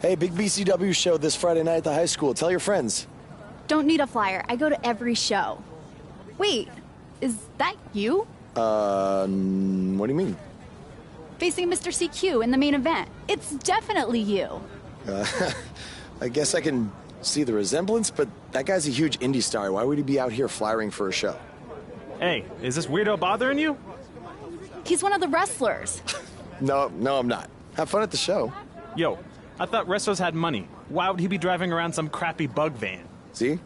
Hey, big BCW show this Friday night at the high school. Tell your friends. Don't need a flyer. I go to every show. Wait, is that you? What do you mean? Facing Mr. CQ in the main event. It's definitely you. I guess I can see the resemblance, but that guy's a huge indie star. Why would he be out here flyering for a show? Hey, is this weirdo bothering you? He's one of the wrestlers. No, I'm not. Have fun at the show. Yo, I thought wrestlers had money. Why would he be driving around some crappy bug van? See?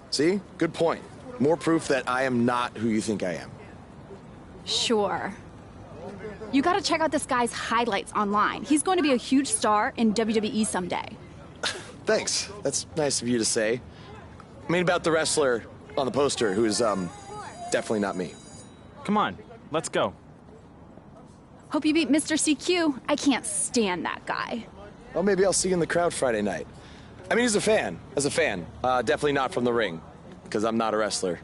Good point. More proof that I am not who you think I am. Sure. You gotta check out this guy's highlights online. He's going to be a huge star in WWE someday. Thanks. That's nice of you to say. I mean about the wrestler on the poster who is, definitely not me. Come on, let's go. Hope you beat Mr. CQ. I can't stand that guy. Well, maybe I'll see you in the crowd Friday night. I mean, as a fan. Definitely not from the ring, because I'm not a wrestler.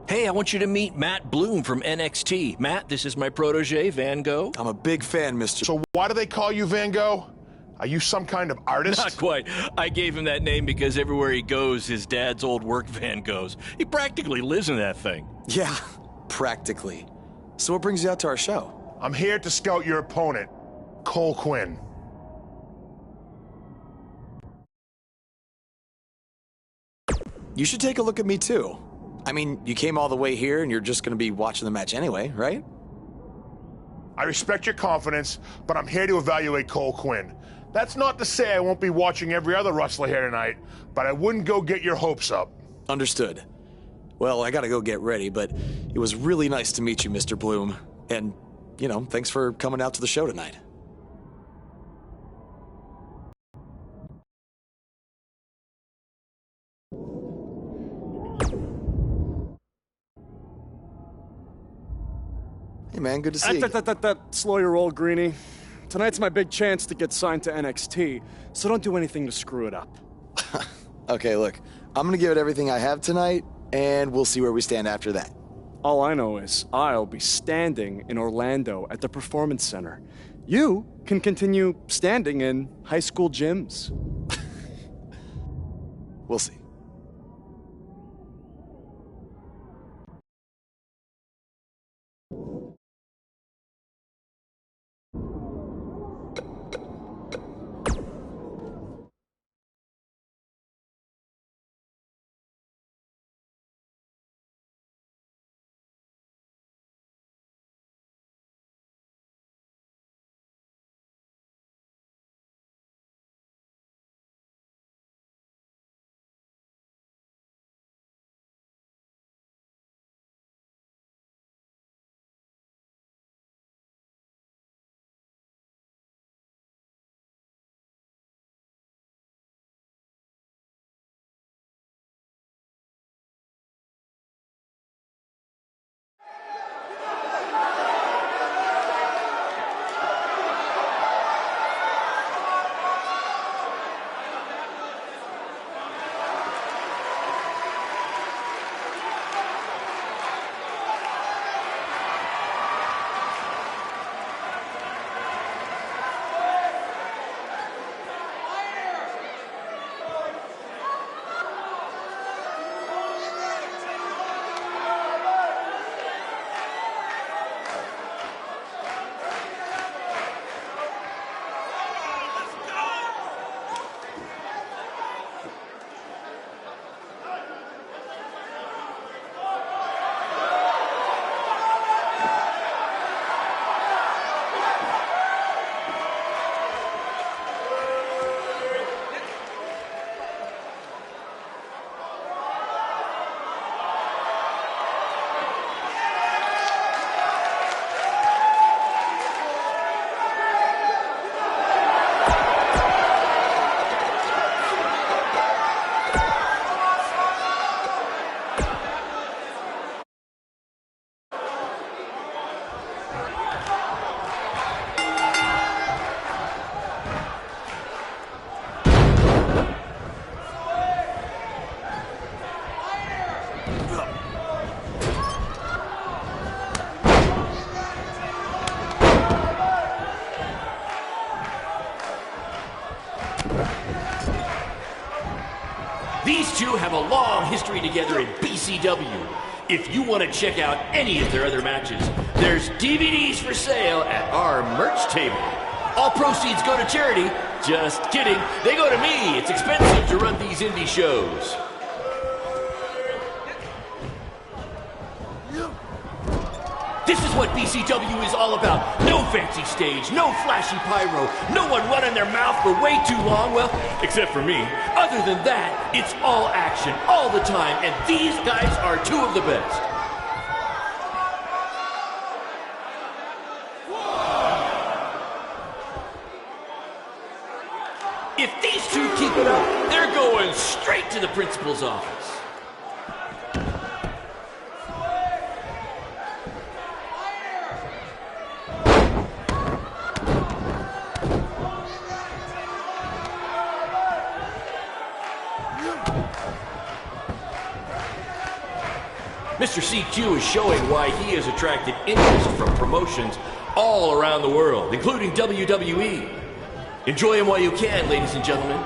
Hey, I want you to meet Matt Bloom from NXT. Matt, this is my protege, Van Gogh. I'm a big fan, Mr. So why do they call you Van Gogh? Are you some kind of artist? Not quite. I gave him that name because everywhere he goes, his dad's old work van goes. He practically lives in that thing. Yeah, practically. So what brings you out to our show? I'm here to scout your opponent, Cole Quinn. You should take a look at me, too. I mean, you came all the way here and you're just going to be watching the match anyway, right? I respect your confidence, but I'm here to evaluate Cole Quinn. That's not to say I won't be watching every other wrestler here tonight, but I wouldn't go get your hopes up. Understood. Well, I gotta go get ready, but it was really nice to meet you, Mr. Bloom. And, you know, thanks for coming out to the show tonight. Hey, man, good to see you. Slow your roll, Greenie. Tonight's my big chance to get signed to NXT, so don't do anything to screw it up. Okay, look, I'm gonna give it everything I have tonight, and we'll see where we stand after that. All I know is I'll be standing in Orlando at the Performance Center. You can continue standing in high school gyms. We'll see. two have a long history together in BCW. If you want to check out any of their other matches, there's DVDs for sale at our merch table. All proceeds go to charity. Just kidding. They go to me. It's expensive to run these indie shows. This is what BCW is all about. No fancy stage, no flashy pyro, no one running their mouth for way too long, well, except for me. Other than that, it's all action, all the time, and these guys are two of the best. If these two keep it up, they're going straight to the principal's office. Mr. CQ is showing why he has attracted interest from promotions all around the world, including WWE. Enjoy him while you can, ladies and gentlemen.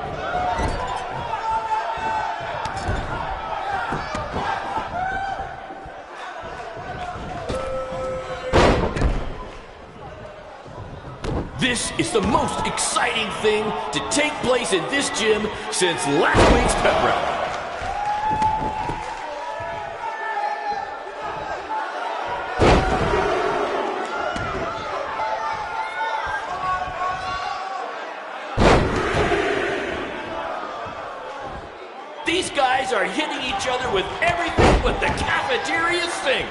This is the most exciting thing to take place in this gym since last week's pep rally. These guys are hitting each other with everything but the cafeteria sink.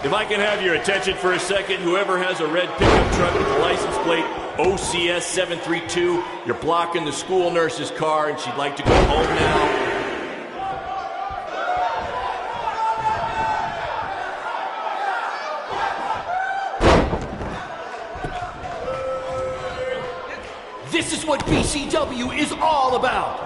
If I can have your attention for a second, whoever has a red pickup truck with the license plate OCS 732, you're blocking the school nurse's car and she'd like to go home now. This is what BCW is all about.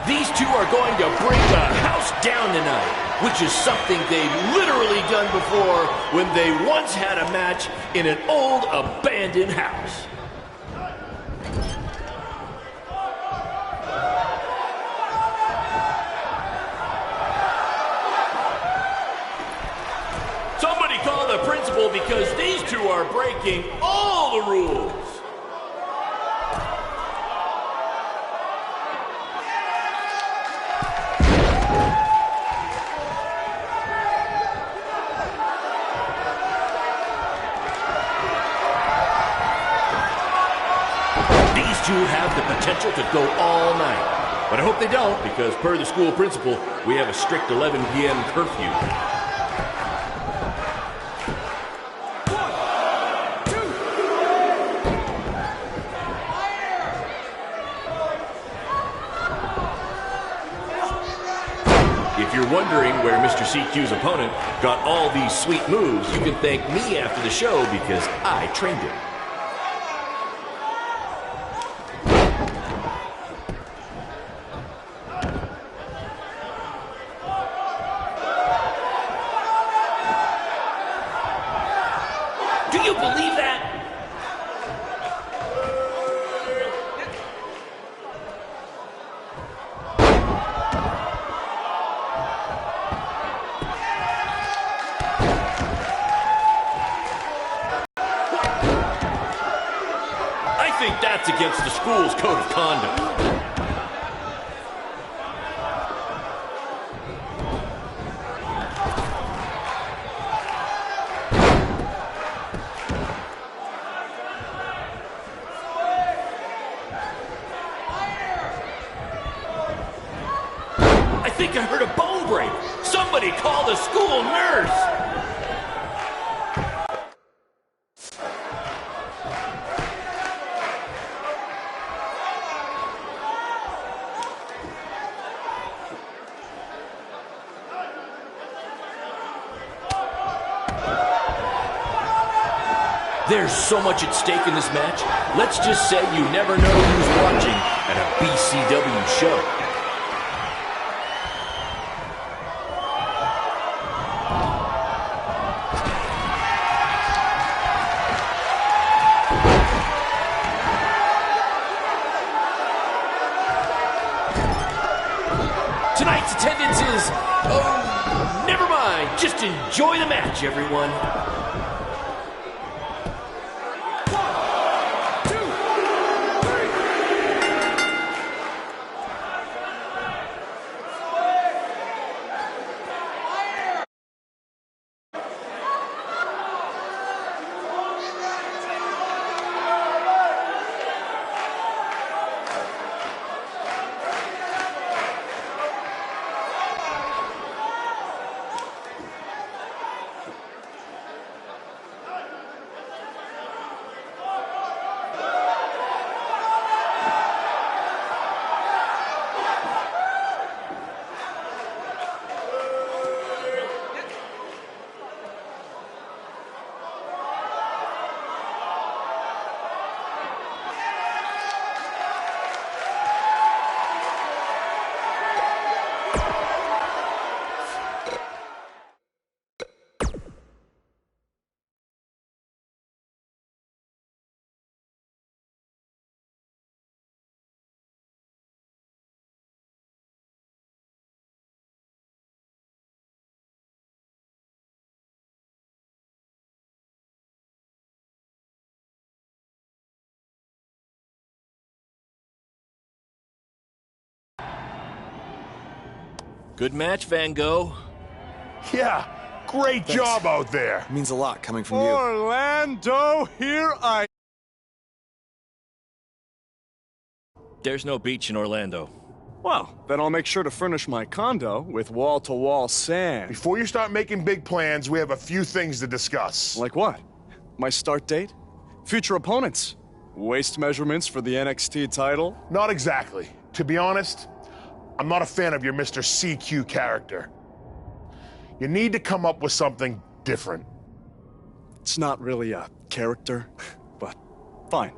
These two are going to bring the house down tonight, which is something they've literally done before when they once had a match in an old abandoned house. Somebody call the principal because these two are breaking all the rules. Two have the potential to go all night. But I hope they don't, because per the school principal, we have a strict 11 p.m. curfew. 1, 2. If you're wondering where Mr. CQ's opponent got all these sweet moves, you can thank me after the show because I trained him. Do you believe that? I think that's against the school's code of conduct. I think I heard a bone break. Somebody call the school nurse. There's so much at stake in this match. Let's just say you never know who's watching at a BCW show. Tonight's attendance is... oh, never mind. Just enjoy the match, everyone. Good match, Van Gogh. Yeah, great job out there. It means a lot coming from you. Orlando, here I... There's no beach in Orlando. Well, then I'll make sure to furnish my condo with wall-to-wall sand. Before you start making big plans, we have a few things to discuss. Like what? My start date? Future opponents? Waist measurements for the NXT title? Not exactly. To be honest, I'm not a fan of your Mr. CQ character. You need to come up with something different. It's not really a character, but fine.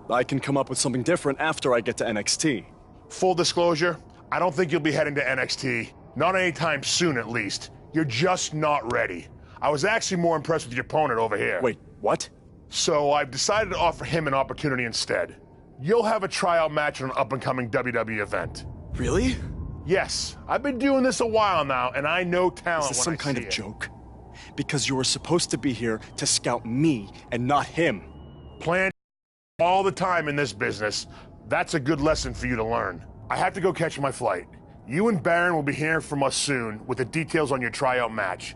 I can come up with something different after I get to NXT. Full disclosure, I don't think you'll be heading to NXT. Not anytime soon, at least. You're just not ready. I was actually more impressed with your opponent over here. Wait, what? So I've decided to offer him an opportunity instead. You'll have a tryout match on an up-and-coming WWE event. Really? Yes, I've been doing this a while now, and I know talent. Is this some kind of joke? Because you were supposed to be here to scout me and not him. Plan all the time in this business. That's a good lesson for you to learn. I have to go catch my flight. You and Baron will be hearing from us soon with the details on your tryout match.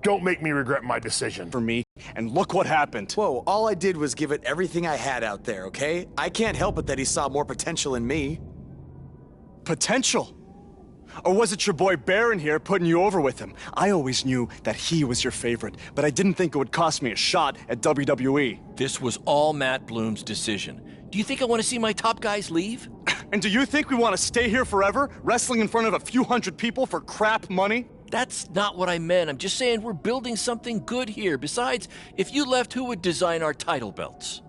Don't make me regret my decision. For me, and look what happened. Whoa, all I did was give it everything I had out there, okay? I can't help it that he saw more potential in me. Potential? Or was it your boy Baron here putting you over with him? I always knew that he was your favorite, but I didn't think it would cost me a shot at WWE. This was all Matt Bloom's decision. Do you think I want to see my top guys leave? And do you think we want to stay here forever, wrestling in front of a few hundred people for crap money? That's not what I meant. I'm just saying we're building something good here. Besides, if you left, who would design our title belts?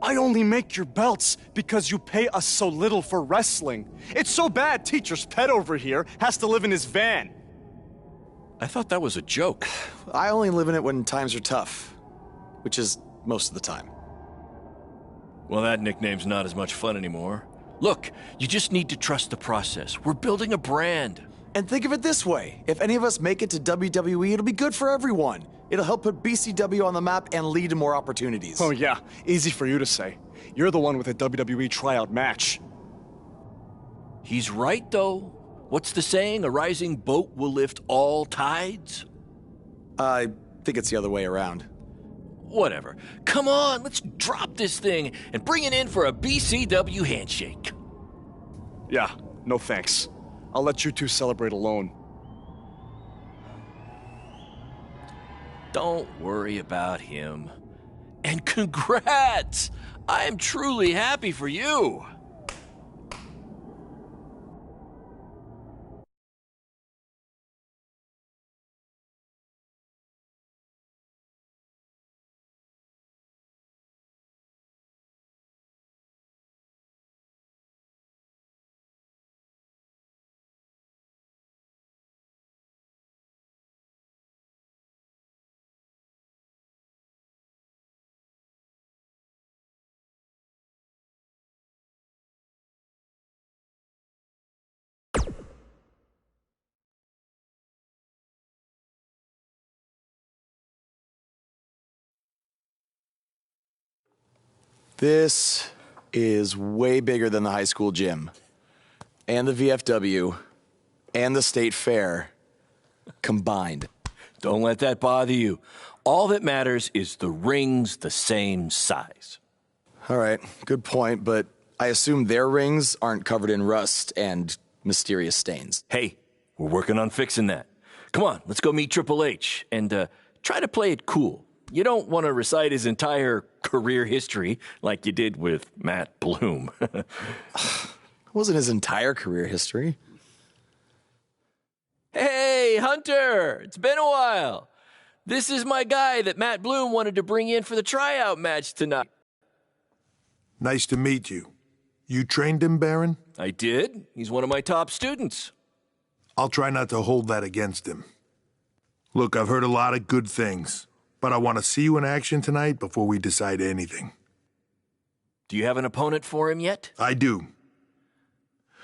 I only make your belts because you pay us so little for wrestling. It's so bad teacher's pet over here has to live in his van. I thought that was a joke. I only live in it when times are tough, which is most of the time. Well, that nickname's not as much fun anymore. Look, you just need to trust the process. We're building a brand. And think of it this way. If any of us make it to WWE, it'll be good for everyone. It'll help put BCW on the map and lead to more opportunities. Oh yeah, easy for you to say. You're the one with a WWE tryout match. He's right, though. What's the saying? A rising boat will lift all tides? I think it's the other way around. Whatever. Come on, let's drop this thing and bring it in for a BCW handshake. Yeah, no thanks. I'll let you two celebrate alone. Don't worry about him. And congrats! I am truly happy for you. This is way bigger than the high school gym, and the VFW, and the state fair combined. Don't let that bother you. All that matters is the ring's the same size. All right, good point, but I assume their rings aren't covered in rust and mysterious stains. Hey, we're working on fixing that. Come on, let's go meet Triple H and try to play it cool. You don't want to recite his entire career history like you did with Matt Bloom. It wasn't his entire career history. Hey, Hunter! It's been a while. This is my guy that Matt Bloom wanted to bring in for the tryout match tonight. Nice to meet you. You trained him, Baron? I did. He's one of my top students. I'll try not to hold that against him. Look, I've heard a lot of good things, but I want to see you in action tonight before we decide anything. Do you have an opponent for him yet? I do.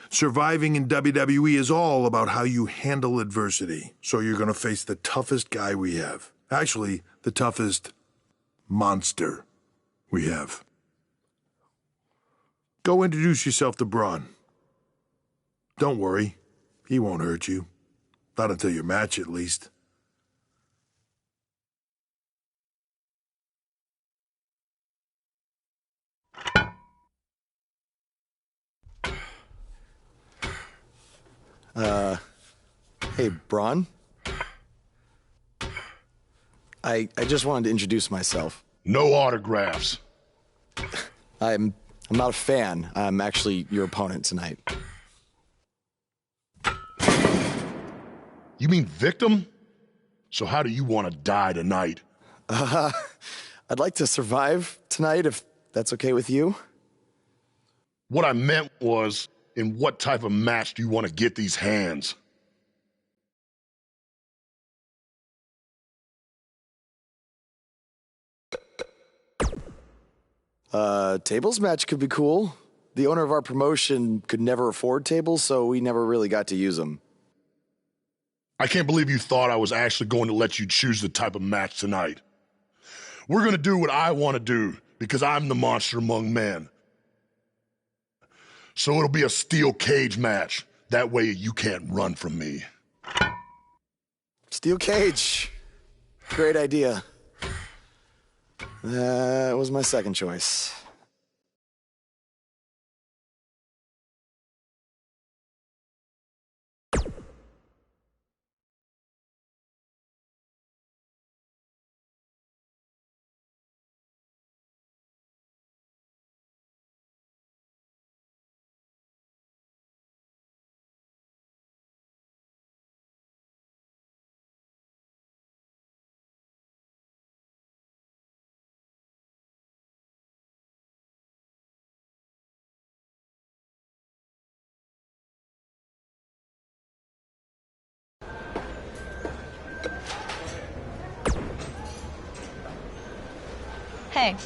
Surviving in WWE is all about how you handle adversity, so you're going to face the toughest guy we have. Actually, the toughest monster we have. Go introduce yourself to Braun. Don't worry, he won't hurt you. Not until your match, at least. Hey, Braun? I just wanted to introduce myself. No autographs. I'm not a fan. I'm actually your opponent tonight. You mean victim? So how do you want to die tonight? I'd like to survive tonight, if that's okay with you. What I meant was, in what type of match do you want to get these hands? Tables match could be cool. The owner of our promotion could never afford tables, so we never really got to use them. I can't believe you thought I was actually going to let you choose the type of match tonight. We're going to do what I want to do, because I'm the monster among men. So it'll be a steel cage match. That way you can't run from me. Steel cage. Great idea. That was my second choice. Hey,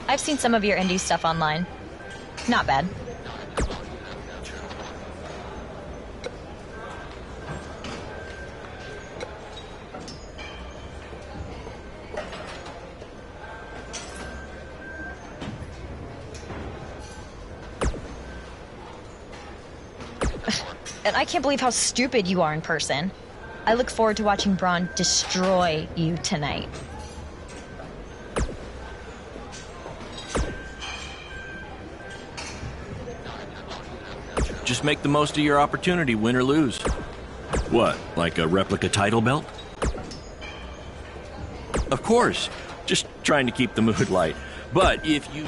I've seen some of your indie stuff online. Not bad. And I can't believe how stupid you are in person. I look forward to watching Braun destroy you tonight. just make the most of your opportunity, win or lose. What, like a replica title belt? Of course, just trying to keep the mood light. But if you...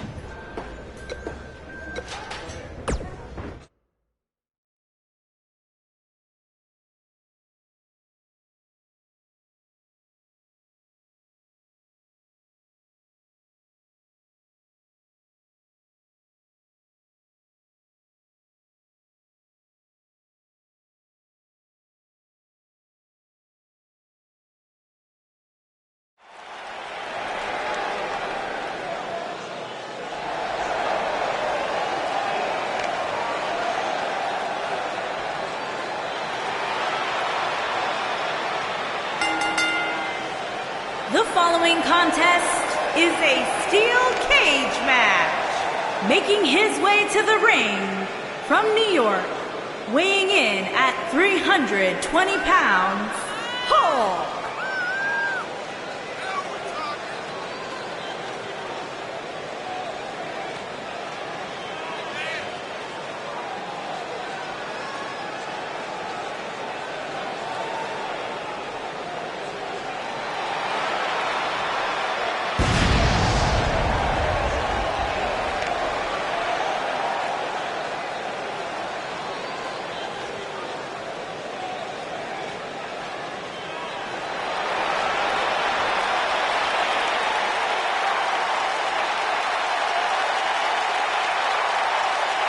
The following contest is a steel cage match. Making his way to the ring from New York, weighing in at 320 pounds, Hulk.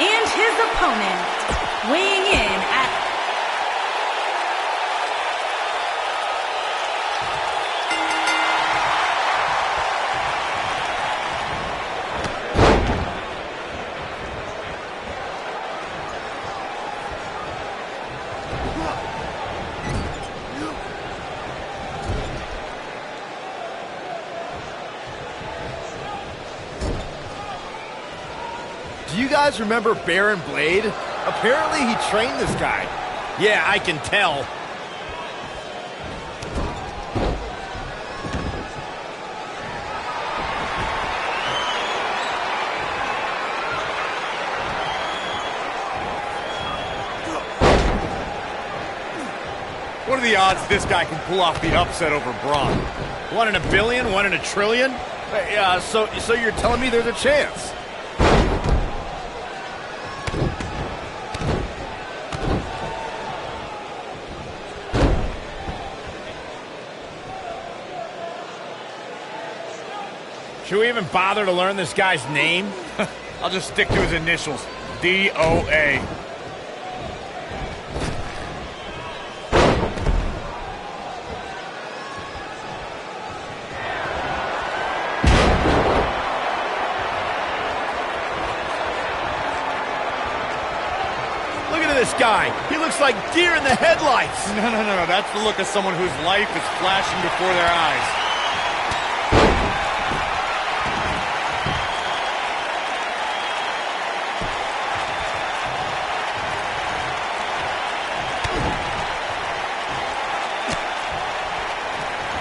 And his opponent, weighing in at Do you guys remember Baron Blade? Apparently he trained this guy. Yeah, I can tell. What are the odds this guy can pull off the upset over Braun? 1 in a billion? 1 in a trillion? So you're telling me there's a chance? Should we even bother to learn this guy's name? I'll just stick to his initials. D-O-A. Look at this guy. He looks like deer in the headlights. No. That's the look of someone whose life is flashing before their eyes.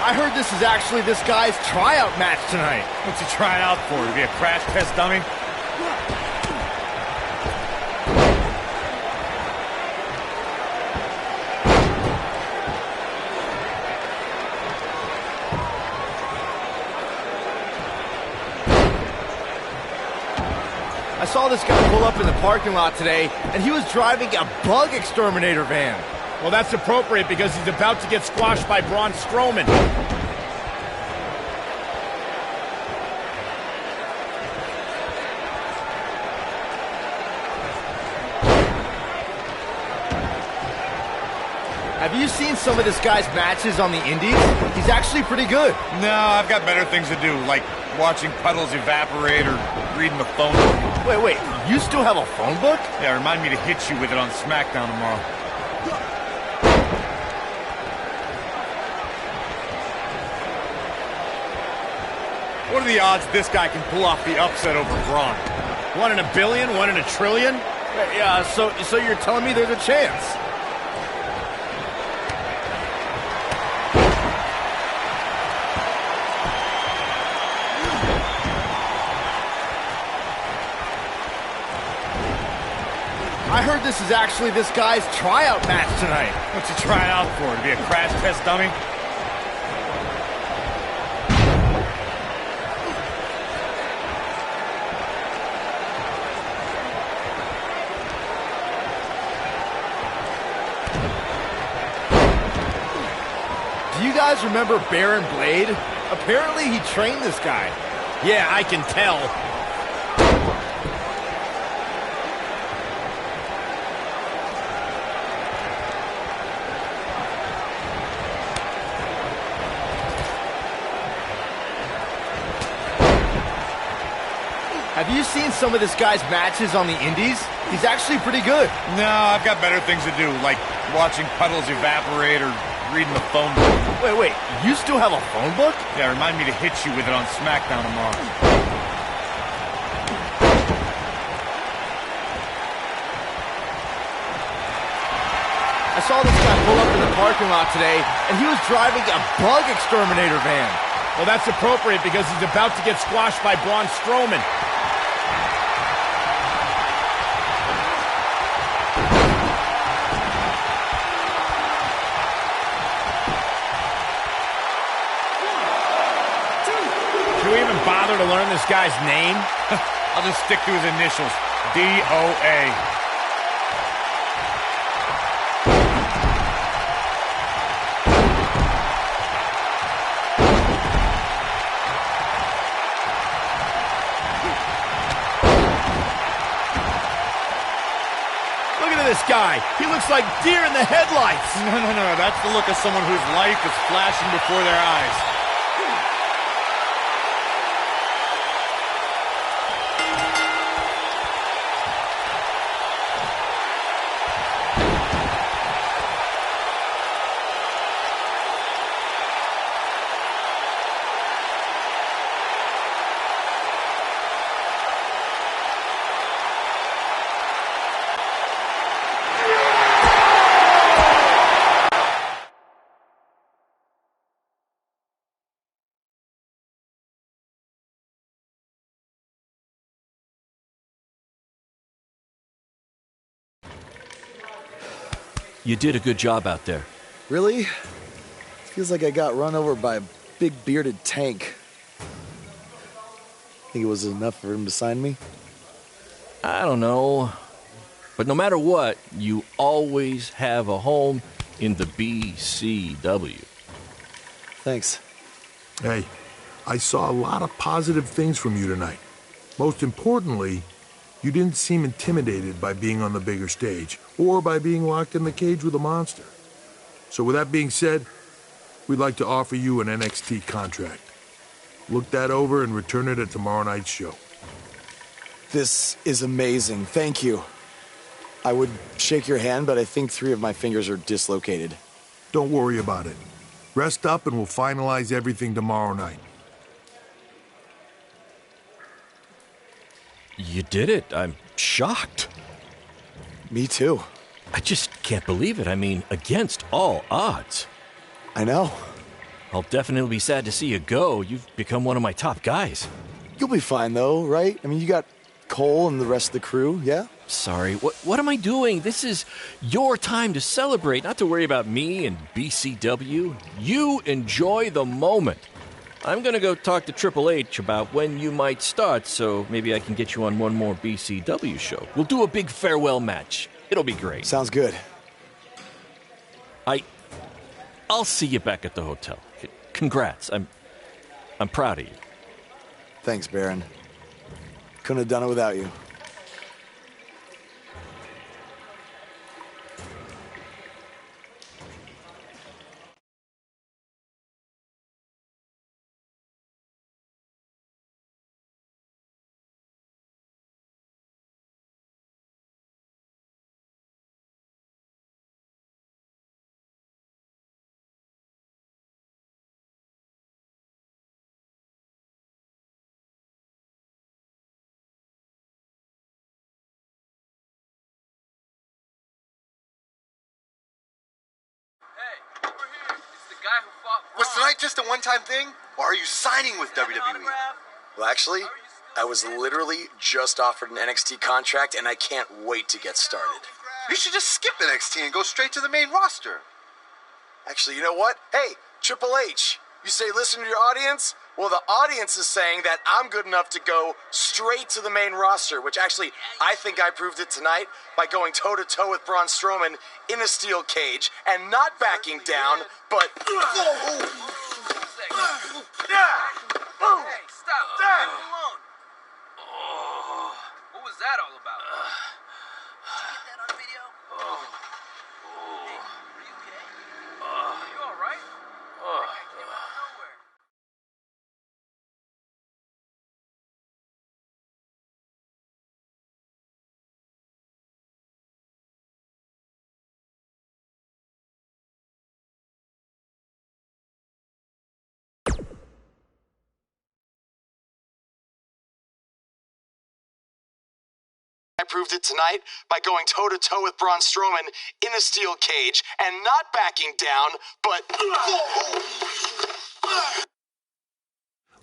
I heard this is actually this guy's tryout match tonight. What's he trying out for? To be a crash test dummy? I saw this guy pull up in the parking lot today, and he was driving a bug exterminator van. Well, that's appropriate because he's about to get squashed by Braun Strowman. Have you seen some of this guy's matches on the indies? He's actually pretty good. No, I've got better things to do, like watching puddles evaporate or reading the phone book. Wait, you still have a phone book? Yeah, remind me to hit you with it on SmackDown tomorrow. What are the odds this guy can pull off the upset over Braun? 1 in a billion? 1 in a trillion? So you're telling me there's a chance? I heard this is actually this guy's tryout match tonight. What's he trying out for? To be a crash test dummy? Do you guys remember Baron Blade? Apparently he trained this guy. Yeah, I can tell. Have you seen some of this guy's matches on the indies? He's actually pretty good. No, I've got better things to do, like watching puddles evaporate or reading the phone book. Wait, you still have a phone book? Yeah, remind me to hit you with it on SmackDown tomorrow. I saw this guy pull up in the parking lot today, and he was driving a bug exterminator van. Well, that's appropriate because he's about to get squashed by Braun Strowman. Should we even bother to learn this guy's name? I'll just stick to his initials, DOA. This guy, he looks like deer in the headlights. No, that's the look of someone whose life is flashing before their eyes. You did a good job out there. Really? Feels like I got run over by a big bearded tank. Think it was enough for him to sign me? I don't know. But no matter what, you always have a home in the BCW. Thanks. Hey, I saw a lot of positive things from you tonight. Most importantly, you didn't seem intimidated by being on the bigger stage or by being locked in the cage with a monster. So with that being said, we'd like to offer you an NXT contract. Look that over and return it at tomorrow night's show. This is amazing. Thank you. I would shake your hand, but I think 3 of my fingers are dislocated. Don't worry about it. Rest up and we'll finalize everything tomorrow night. You did it. I'm shocked. Me too. I just can't believe it. I mean, against all odds. I know. I'll definitely be sad to see you go. You've become one of my top guys. You'll be fine, though, right? I mean, you got Cole and the rest of the crew, yeah? Sorry. What am I doing? This is your time to celebrate, not to worry about me and BCW. You enjoy the moment. I'm going to go talk to Triple H about when you might start, so maybe I can get you on one more BCW show. We'll do a big farewell match. It'll be great. Sounds good. I'll see you back at the hotel. Congrats. I'm proud of you. Thanks, Baron. Couldn't have done it without you. Was tonight just a one-time thing, or are you signing with WWE? Well, actually, I was literally just offered an NXT contract, and I can't wait to get started. You should just skip NXT and go straight to the main roster. Actually, you know what? Hey, Triple H, you say listen to your audience? Well, the audience is saying that I'm good enough to go straight to the main roster, which actually, I think I proved it tonight by going toe-to-toe with Braun Strowman in a steel cage and not backing down, but... Hey, stop. Leave him alone. What was that all about? Did you get that on video? Hey, are you okay? Are you all right? That came out of nowhere. I proved it tonight by going toe-to-toe with Braun Strowman in a steel cage and not backing down, but...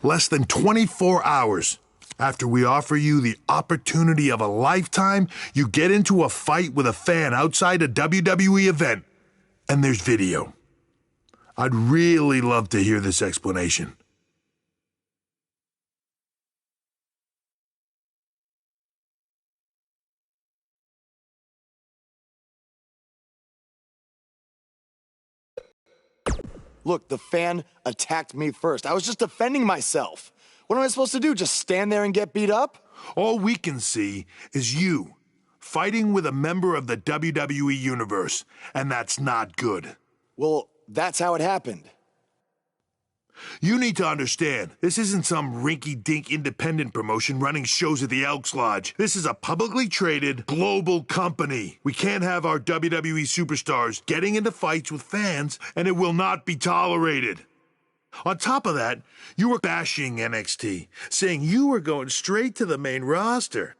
Less than 24 hours after we offer you the opportunity of a lifetime, you get into a fight with a fan outside a WWE event, and there's video. I'd really love to hear this explanation. Look, the fan attacked me first. I was just defending myself. What am I supposed to do, just stand there and get beat up? All we can see is you fighting with a member of the WWE Universe, and that's not good. Well, that's how it happened. You need to understand, this isn't some rinky-dink independent promotion running shows at the Elks Lodge. This is a publicly traded, global company. We can't have our WWE superstars getting into fights with fans, and it will not be tolerated. On top of that, you were bashing NXT, saying you were going straight to the main roster.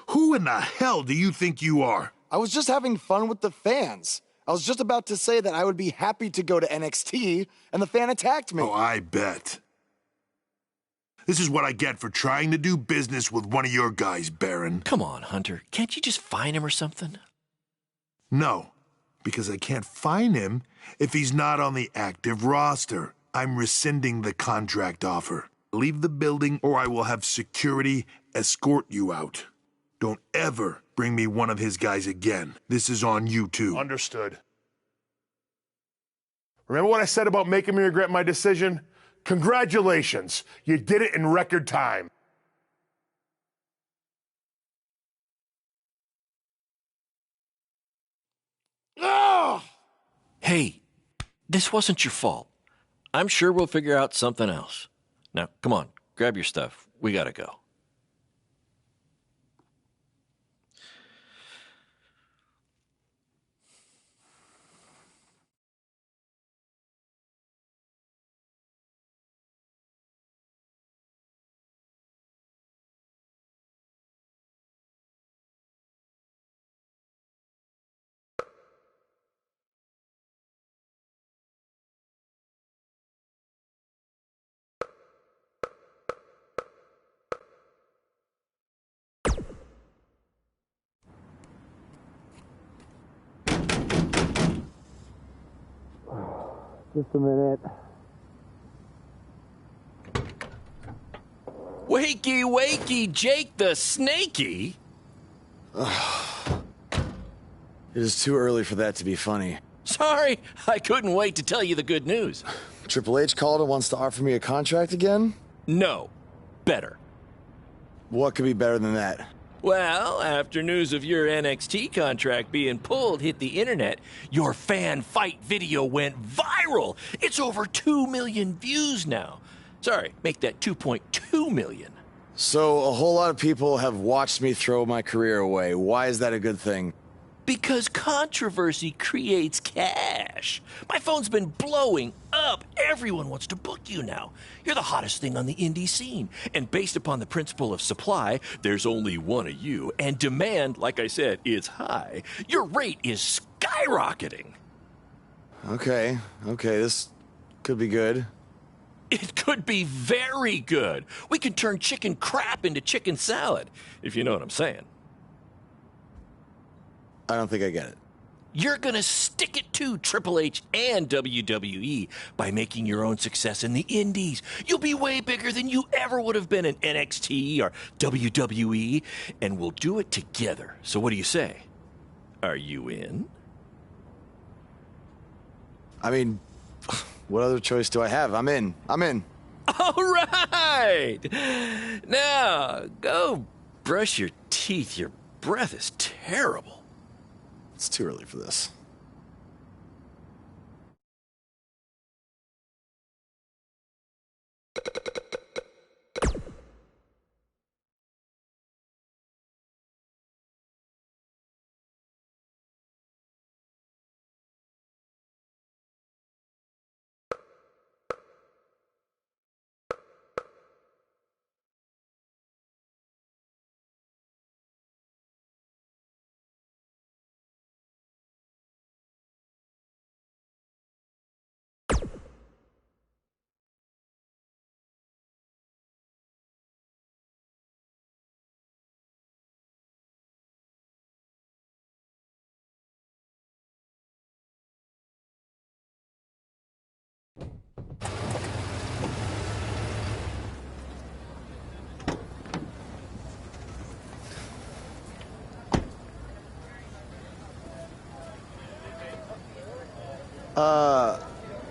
Who in the hell do you think you are? I was just having fun with the fans. I was just about to say that I would be happy to go to NXT, and the fan attacked me. Oh, I bet. This is what I get for trying to do business with one of your guys, Baron. Come on, Hunter. Can't you just fine him or something? No, because I can't fine him if he's not on the active roster. I'm rescinding the contract offer. Leave the building or I will have security escort you out. Don't ever bring me one of his guys again. This is on you too. Understood. Remember what I said about making me regret my decision? Congratulations. You did it in record time. Ugh! Hey, this wasn't your fault. I'm sure we'll figure out something else. Now, come on, grab your stuff. We gotta go. Just a minute. Wakey, wakey, Jake the Snakey. It is too early for that to be funny. Sorry, I couldn't wait to tell you the good news. Triple H called and wants to offer me a contract again? No, better. What could be better than that? Well, after news of your NXT contract being pulled hit the internet, your fan fight video went viral. It's over 2 million views now. Sorry, make that 2.2 million. So a whole lot of people have watched me throw my career away. Why is that a good thing? Because controversy creates cash. My phone's been blowing up. Everyone wants to book you now. You're the hottest thing on the indie scene. And based upon the principle of supply, there's only one of you. And demand, like I said, is high. Your rate is skyrocketing. Okay, this could be good. It could be very good. We could turn chicken crap into chicken salad, if you know what I'm saying. I don't think I get it. You're gonna stick it to Triple H and WWE by making your own success in the indies. You'll be way bigger than you ever would have been in NXT or WWE, and we'll do it together. So what do you say? Are you in? I mean, what other choice do I have? I'm in. All right! Now, go brush your teeth. Your breath is terrible. It's too early for this.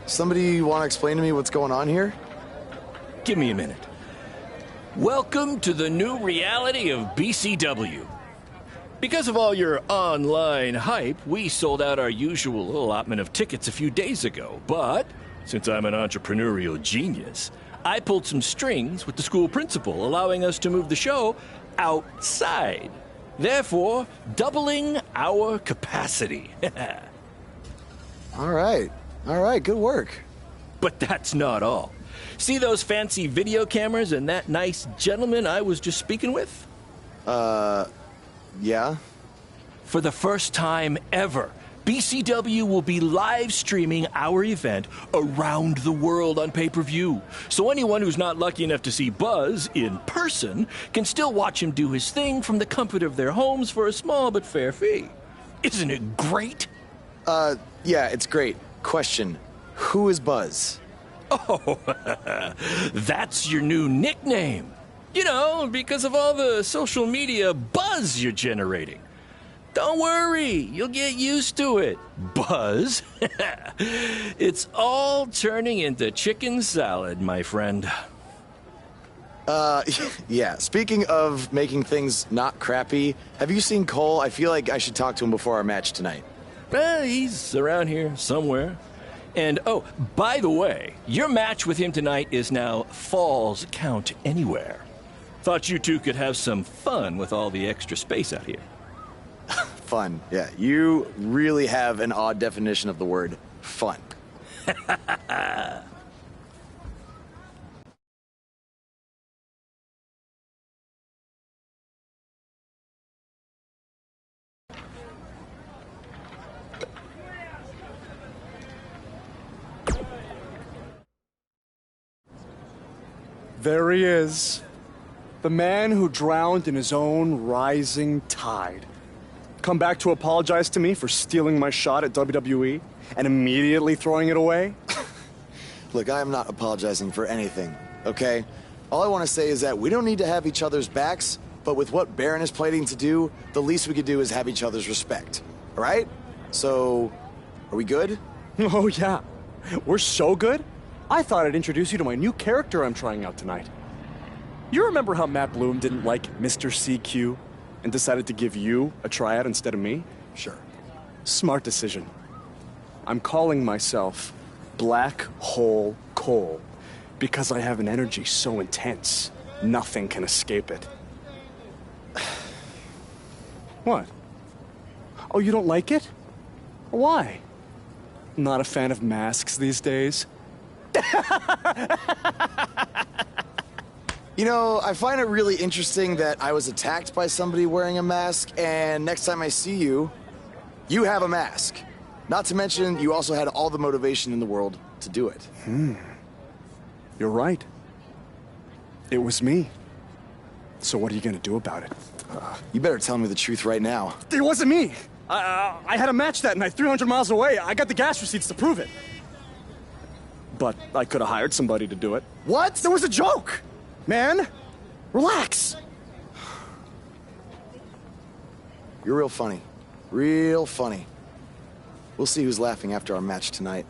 Somebody want to explain to me what's going on here? Give me a minute. Welcome to the new reality of BCW. Because of all your online hype, we sold out our usual allotment of tickets a few days ago. But since I'm an entrepreneurial genius, I pulled some strings with the school principal, allowing us to move the show outside. Therefore, doubling our capacity. All right, good work. But that's not all. See those fancy video cameras and that nice gentleman I was just speaking with? Yeah? For the first time ever, BCW will be live streaming our event around the world on pay-per-view. So anyone who's not lucky enough to see Buzz in person can still watch him do his thing from the comfort of their homes for a small but fair fee. Isn't it great? Yeah, it's great. Question, who is Buzz? Oh, that's your new nickname. You know, because of all the social media buzz you're generating. Don't worry, you'll get used to it. Buzz? It's all turning into chicken salad, my friend. Yeah, speaking of making things not crappy, have you seen Cole? I feel like I should talk to him before our match tonight. He's around here somewhere. And, oh, by the way, your match with him tonight is now Falls Count Anywhere. Thought you two could have some fun with all the extra space out here. Fun, yeah. You really have an odd definition of the word fun. There he is. The man who drowned in his own rising tide. Come back to apologize to me for stealing my shot at WWE and immediately throwing it away? Look, I am not apologizing for anything, okay? All I want to say is that we don't need to have each other's backs, but with what Baron is planning to do, the least we could do is have each other's respect. All right? So, are we good? Oh, yeah. We're so good? I thought I'd introduce you to my new character I'm trying out tonight. You remember how Matt Bloom didn't like Mr. CQ and decided to give you a tryout instead of me? Sure. Smart decision. I'm calling myself Black Hole Cole because I have an energy so intense, nothing can escape it. What? Oh, you don't like it? Why? Not a fan of masks these days? You know, I find it really interesting that I was attacked by somebody wearing a mask, and next time I see you, you have a mask. Not to mention, you also had all the motivation in the world to do it. You're right. It was me. So what are you gonna do about it? You better tell me the truth right now. It wasn't me! I had a match that night 300 miles away. I got the gas receipts to prove it. But I could have hired somebody to do it. What? It was a joke! Man, relax. You're real funny. Real funny. We'll see who's laughing after our match tonight.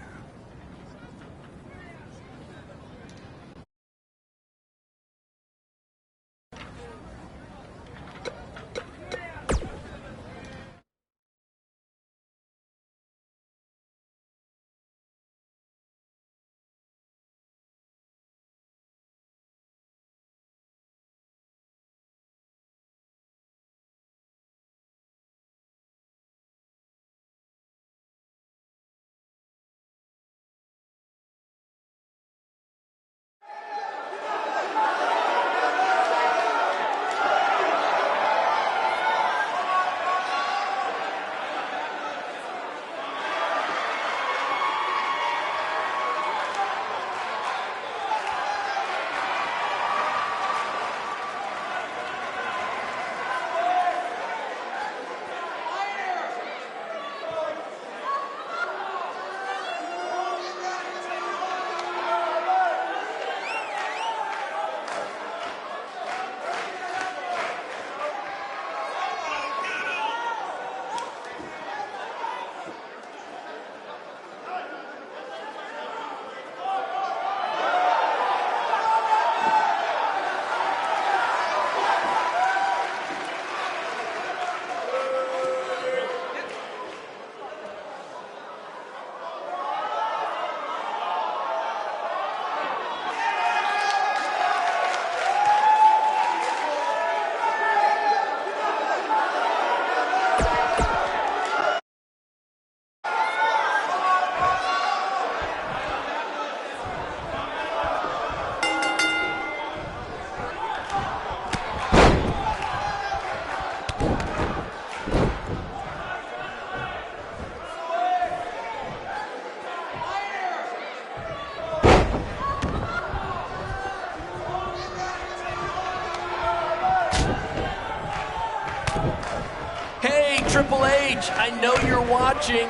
Triple H, I know you're watching.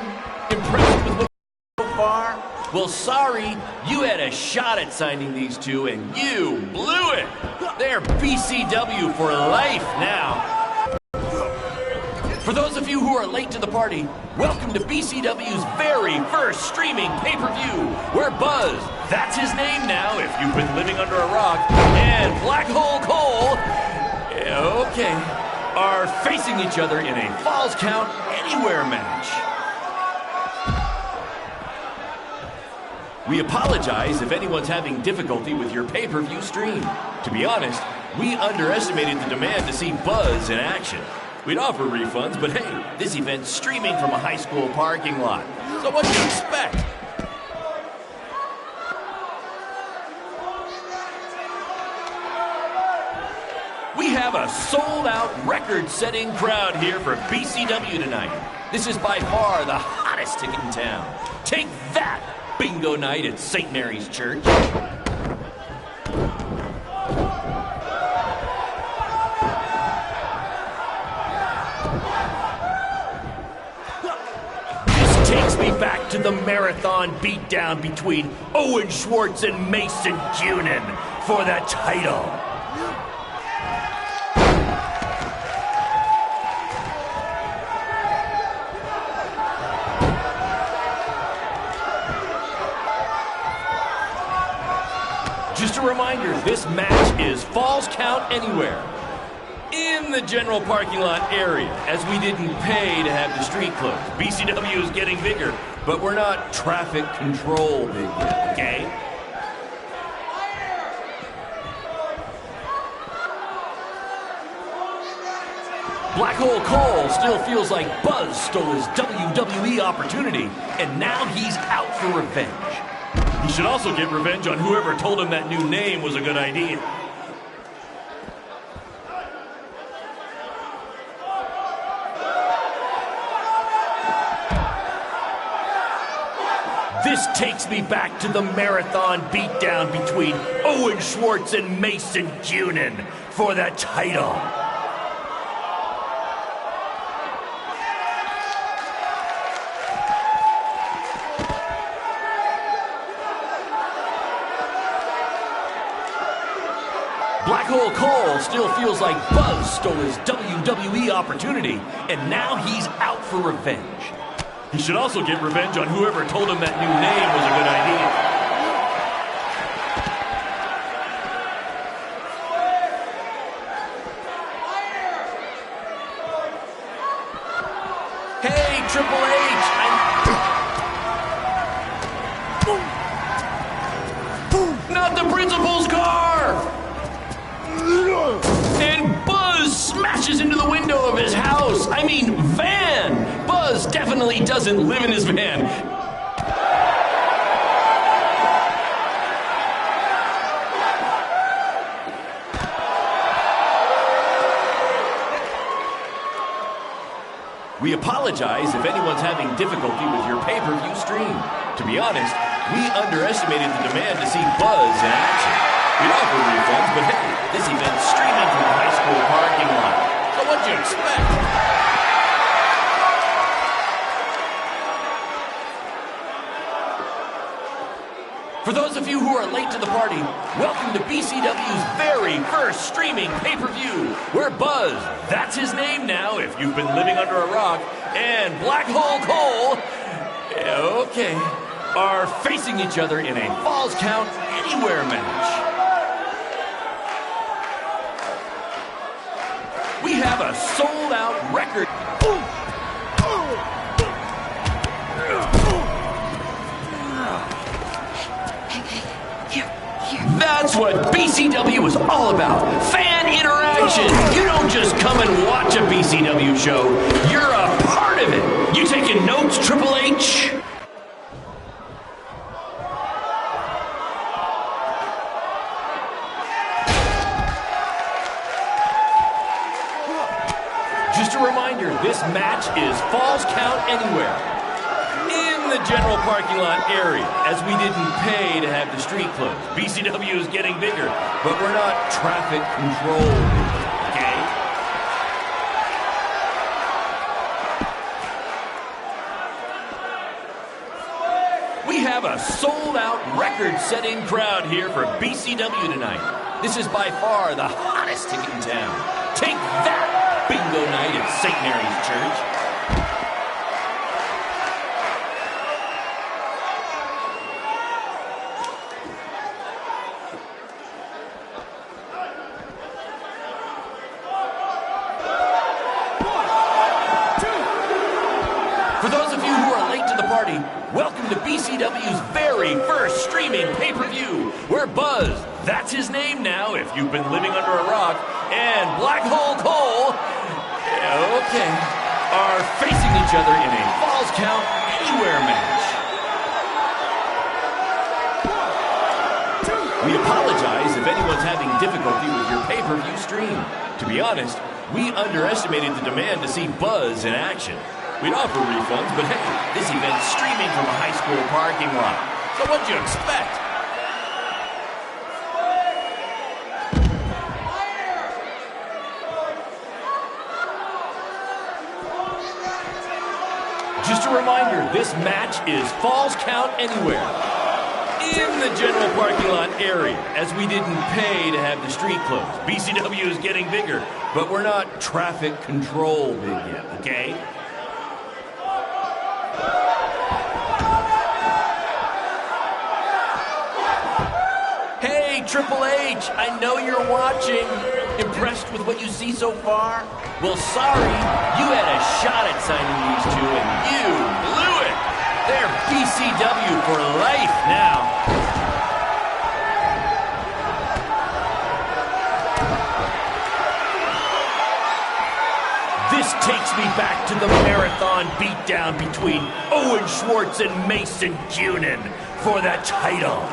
Impressed with what so far? Well, sorry, you had a shot at signing these two, and you blew it. They're BCW for life now. For those of you who are late to the party, welcome to BCW's very first streaming pay-per-view, where Buzz, that's his name now if you've been living under a rock, and Black Hole Cole, okay, are facing each other in a Falls Count Anywhere match. We apologize if anyone's having difficulty with your pay-per-view stream. To be honest, we underestimated the demand to see Buzz in action. We'd offer refunds, but hey, this event's streaming from a high school parking lot. So what do you expect? We have a sold-out, record-setting crowd here for BCW tonight. This is by far the hottest ticket in town. Take that, bingo night at St. Mary's Church. This takes me back to the marathon beatdown between Owen Schwartz and Mason Cunin for the title. Just a reminder, this match is Falls Count Anywhere in the general parking lot area, as we didn't pay to have the street closed. BCW is getting bigger, but we're not traffic control big yet, okay? Black Hole Cole still feels like Buzz stole his WWE opportunity, and now he's out for revenge. He should also get revenge on whoever told him that new name was a good idea. This takes me back to the marathon beatdown between Owen Schwartz and Mason Cunin for the title. Black Hole Cole still feels like Buzz stole his WWE opportunity, and now he's out for revenge. He should also get revenge on whoever told him that new name was a good idea. Hey, Triple H! Not the principal's car! And Buzz smashes into the window of his house. I mean, van. Buzz definitely doesn't live in his van. We apologize if anyone's having difficulty with your pay-per-view stream. To be honest, we underestimated the demand to see Buzz in action. We'd offer refunds, but hey, this event's streaming from the high school parking lot. So what'd you expect? For those of you who are late to the party, welcome to BCW's very first streaming pay-per-view, where Buzz, that's his name now if you've been living under a rock, and Black Hole Cole, okay, are facing each other in a Falls Count Anywhere match. We have a sold-out record. That's what BCW is all about. Fan interaction. You don't just come and watch a BCW show. You're a part of it. You taking notes, Triple H? Just a reminder, this match is Falls Count Anywhere. In the general parking lot area, as we didn't pay to have the street closed. BCW is getting bigger, but we're not traffic controlled, okay? We have a sold-out, record-setting crowd here for BCW tonight. This is by far the hottest ticket in town. Take that, bingo night at St. Mary's Church. For those of you who are late to the party, welcome to BCW's very first streaming pay-per-view, where Buzz, that's his name now if you've been living under a rock, and Black Hole Cole, okay, are facing each other in a Falls Count Anywhere match. We apologize if anyone's having difficulty with your pay-per-view stream. To be honest, we underestimated the demand to see Buzz in action. We'd offer refunds, but hey, this event's streaming from a high school parking lot. So what'd you expect? Just a reminder, this match is Falls Count Anywhere. In the general parking lot area, as we didn't pay to have the street closed. BCW is getting bigger, but we're not traffic control big yet, okay? Hey, Triple H, I know you're watching. Impressed with what you see so far? Well, sorry, you had a shot at signing these two, and you blew it. They're BCW for life now. This takes me back to the marathon beatdown between Owen Schwartz and Mason Cunin for the title.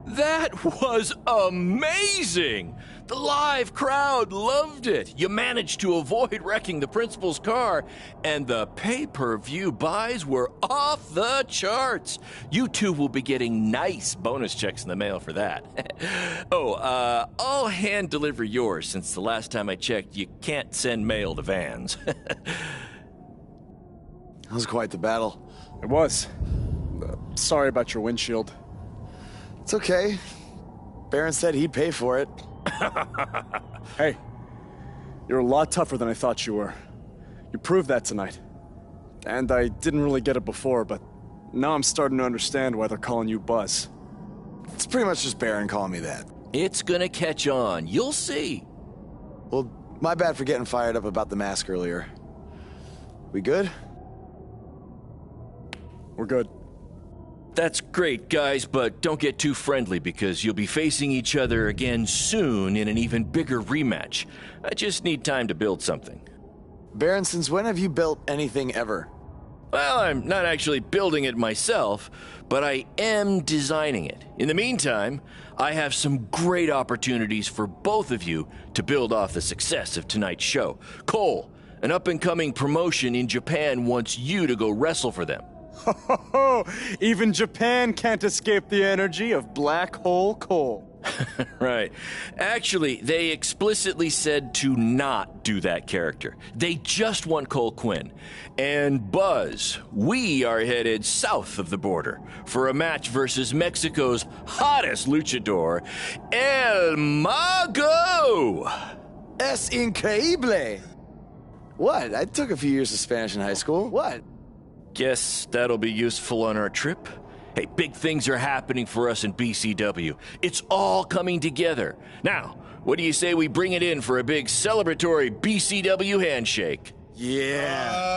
That was amazing! The live crowd loved it. You managed to avoid wrecking the principal's car, and the pay-per-view buys were off the charts. You two will be getting nice bonus checks in the mail for that. I'll hand deliver yours since the last time I checked, you can't send mail to vans. That was quite the battle. It was. Sorry about your windshield. It's okay. Baron said he'd pay for it. Hey, you're a lot tougher than I thought you were. You proved that tonight. And I didn't really get it before, but now I'm starting to understand why they're calling you Buzz. It's pretty much just Baron calling me that. It's gonna catch on. You'll see. Well, my bad for getting fired up about the mask earlier. We good? We're good. That's great, guys, but don't get too friendly because you'll be facing each other again soon in an even bigger rematch. I just need time to build something. Baron, since when have you built anything ever? Well, I'm not actually building it myself, but I am designing it. In the meantime, I have some great opportunities for both of you to build off the success of tonight's show. Cole, an up-and-coming promotion in Japan wants you to go wrestle for them. Even Japan can't escape the energy of Black Hole Cole. Right. Actually, they explicitly said to not do that character. They just want Cole Quinn. And Buzz, we are headed south of the border for a match versus Mexico's hottest luchador, El Mago! Es increíble! What? I took a few years of Spanish in high school. What? Guess that'll be useful on our trip. Hey, big things are happening for us in BCW. It's all coming together. Now, what do you say we bring it in for a big celebratory BCW handshake? Yeah.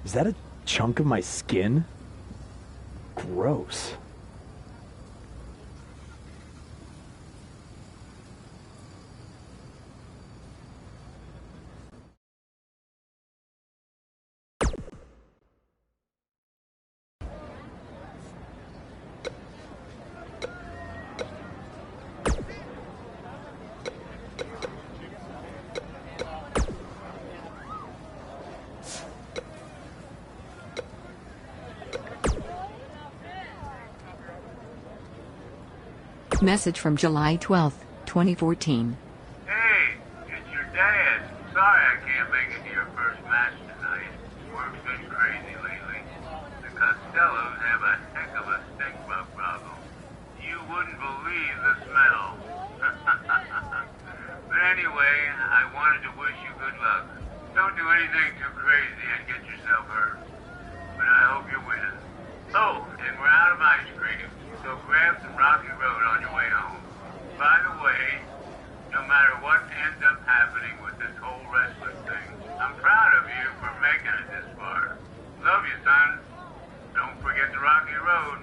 Is that a chunk of my skin? Gross. Message from July 12th, 2014. Hey, it's your dad. Sorry I can't make it to your first match tonight. Work's been crazy lately. The Costellos have a heck of a stink bug problem. You wouldn't believe the smell. But anyway, I wanted to wish you good luck. Don't do anything too crazy and get yourself hurt. But I hope you win. Oh, and we're out of ice cream. So grab some Rocky Road on your way home. By the way, no matter what ends up happening with this whole wrestling thing, I'm proud of you for making it this far. Love you, son. Don't forget the Rocky Road.